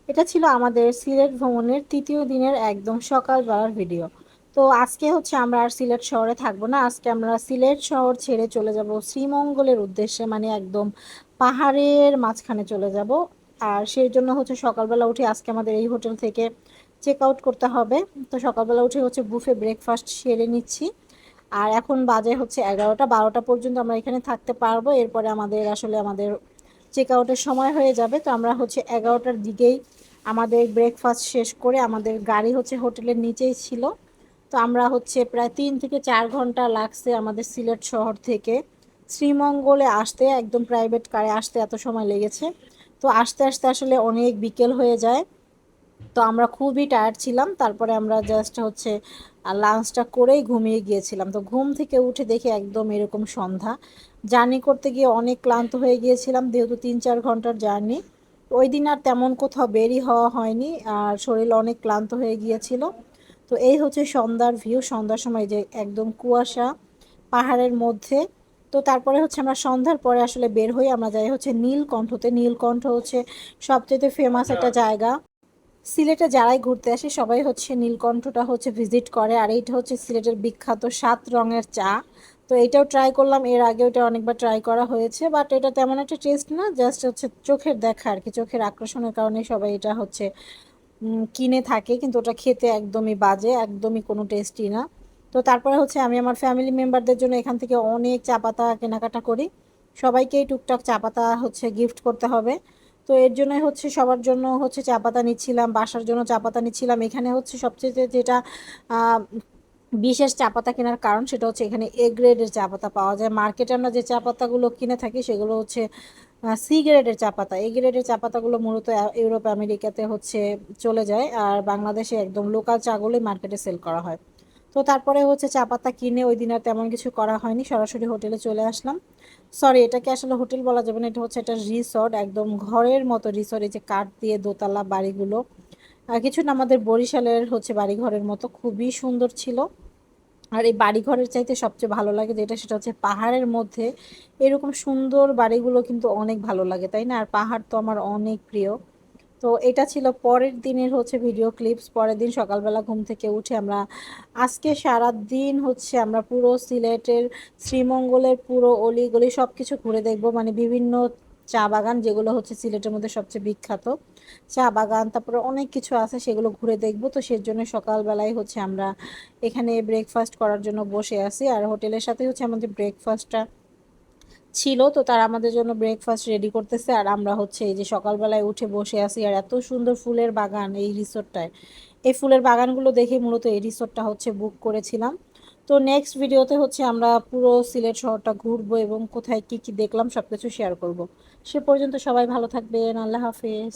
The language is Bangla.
এটা ছিল আমাদের সিলেট ভ্রমণের তৃতীয় দিনের একদম সকালবেলার ভিডিও। তো আজকে হচ্ছে আমরা আর সিলেট শহরে থাকবো না, আজকে আমরা সিলেট শহর ছেড়ে চলে যাব শ্রীমঙ্গলের উদ্দেশ্যে, মানে একদম পাহাড়ের মাঝখানে চলে যাব। আর সেই জন্য হচ্ছে সকালবেলা উঠে আজকে আমাদের এই হোটেল থেকে চেক আউট করতে হবে। তো সকালবেলা উঠে হচ্ছে বুফে ব্রেকফাস্ট সেরে নিচ্ছি। আর এখন বাজে হচ্ছে 11টা, 12টা পর্যন্ত আমরা এখানে থাকতে পারবো, এরপরে আমাদের চেক আউটের সময় হয়ে যাবে। তো আমরা হচ্ছে 11টার দিকেই আমাদের ব্রেকফাস্ট শেষ করে আমাদের গাড়ি হচ্ছে হোটেলের নিচেই ছিল। তো আমরা হচ্ছে প্রায় 3 থেকে 4 ঘন্টা লাগছে আমাদের সিলেট শহর থেকে শ্রীমঙ্গলে আসতে, একদম প্রাইভেট কারে আসতে এত সময় লেগেছে। তো আস্তে আস্তে আসলে অনেক বিকেল হয়ে যায়। তো আমরা খুবই টায়ার্ড ছিলাম, তারপরে আমরা জাস্ট হচ্ছে লাঞ্চটা করেই ঘুমিয়ে গিয়েছিলাম। তো ঘুম থেকে উঠে দেখি একদম এরকম সন্ধ্যা। জার্নি করতে গিয়ে অনেক ক্লান্ত হয়ে গিয়েছিলাম, যেহেতু 3-4 ঘন্টার জার্নি। ওই দিন আর তেমন কোথাও বেরি হওয়া হয়নি, আর শরীর অনেক ক্লান্ত হয়ে গিয়েছিল। তো এই হচ্ছে সন্ধ্যার ভিউ, সন্ধ্যার সময় যে একদম কুয়াশা পাহাড়ের মধ্যে। তো তারপরে হচ্ছে আমরা সন্ধ্যার পরে আসলে বের হই, আমরা যাই হচ্ছে নীলকণ্ঠতে। নীলকণ্ঠ হচ্ছে সবচেয়ে ফেমাস একটা জায়গা। সিলেটে যারাই ঘুরতে আসে সবাই হচ্ছে নীলকণ্ঠটা হচ্ছে ভিজিট করে। আর এইটা হচ্ছে সিলেটের বিখ্যাত 7 রঙের চা। তো এটাও ট্রাই করলাম, এর আগে ওটা অনেকবার ট্রাই করা হয়েছে, বাট এটা তেমন একটা টেস্ট না, জাস্ট হচ্ছে চোখের দেখা আর কি, চোখের আকর্ষণের কারণে সবাই এটা হচ্ছে কিনে থাকে, কিন্তু ওটা খেতে একদমই বাজে, একদমই কোনো টেস্টি না। তো তারপরে হচ্ছে আমি আমার ফ্যামিলি মেম্বারদের জন্য এখান থেকে অনেক চা পাতা কেনাকাটা করি। সবাইকেই টুকটাক চা পাতা হচ্ছে গিফট করতে হবে। তো এর জন্যই হচ্ছে সবার জন্য হচ্ছে চা পাতা নিচ্ছিলাম, বাসার জন্য চা পাতা নিচ্ছিলাম। এখানে হচ্ছে সবচেয়ে যেটা আহ, বিশেষ চা পাতা কেনার কারণ সেটা হচ্ছে এখানে এ গ্রেডের চা পাতা পাওয়া যায়। মার্কেটে আমরা যে চা পাতাগুলো কিনে থাকি সেগুলো হচ্ছে সি গ্রেডের চা পাতা। এই গ্রেডের চা পাতাগুলো মূলত ইউরোপ আমেরিকাতে হচ্ছে চলে যায়, আর বাংলাদেশে একদম লোকাল চাগুলোই মার্কেটে সেল করা হয়। তো তারপরে হচ্ছে চা পাতা কিনে ওই দিন আর তেমন কিছু করা হয়নি, সরাসরি হোটেলে চলে আসলাম। সরি, এটাকে আসলে হোটেল বলা যাবে না, এটা হচ্ছে একটা রিসর্ট, একদম ঘরের মতো রিসর্ট। এই যে কাঠ দিয়ে দোতলা বাড়িগুলো, আর কিছু না আমাদের বরিশালের হচ্ছে বাড়িঘরের মতো, খুবই সুন্দর ছিল। আর এই বাড়িঘরের চাইতে সবচেয়ে ভালো লাগে যেটা, সেটা হচ্ছে পাহাড়ের মধ্যে এরকম সুন্দর বাড়িগুলো কিন্তু অনেক ভালো লাগে, তাই না? আর পাহাড় তো আমার অনেক প্রিয়। তো এটা ছিল পরের দিনের হচ্ছে ভিডিও ক্লিপস। পরের দিন সকালবেলা ঘুম থেকে উঠে আমরা আজকে সারা দিন হচ্ছে আমরা পুরো সিলেটের শ্রীমঙ্গলের পুরো অলিগলি সব কিছু ঘুরে দেখব, মানে বিভিন্ন চা বাগান যেগুলো হচ্ছে সিলেটের মধ্যে সবচেয়ে বিখ্যাত চা বাগান, তারপরে অনেক কিছু আছে সেগুলো ঘুরে দেখব। তো সেজন্য সকালবেলায় হচ্ছে আমরা এখানে ব্রেকফাস্ট করার জন্য বসে আছি, আর হোটেলের সাথে হচ্ছে আমাদের ব্রেকফাস্টটা ছিল। তো তারা আমাদের জন্য ব্রেকফাস্ট রেডি করতেছে, আর আমরা হচ্ছে এই যে সকালবেলায় উঠে বসে আছি। আর এত সুন্দর ফুলের বাগান এই রিসোর্টটায়, এই ফুলের বাগানগুলো দেখে মূলত এই রিসোর্টটা হচ্ছে বুক করেছিলাম। তো নেক্সট ভিডিওতে হচ্ছে আমরা পুরো সিলেট শহরটা ঘুরবো এবং কোথায় কি কি দেখলাম সবকিছু শেয়ার করব। সে পর্যন্ত সবাই ভালো থাকবেন, আল্লাহ হাফেজ।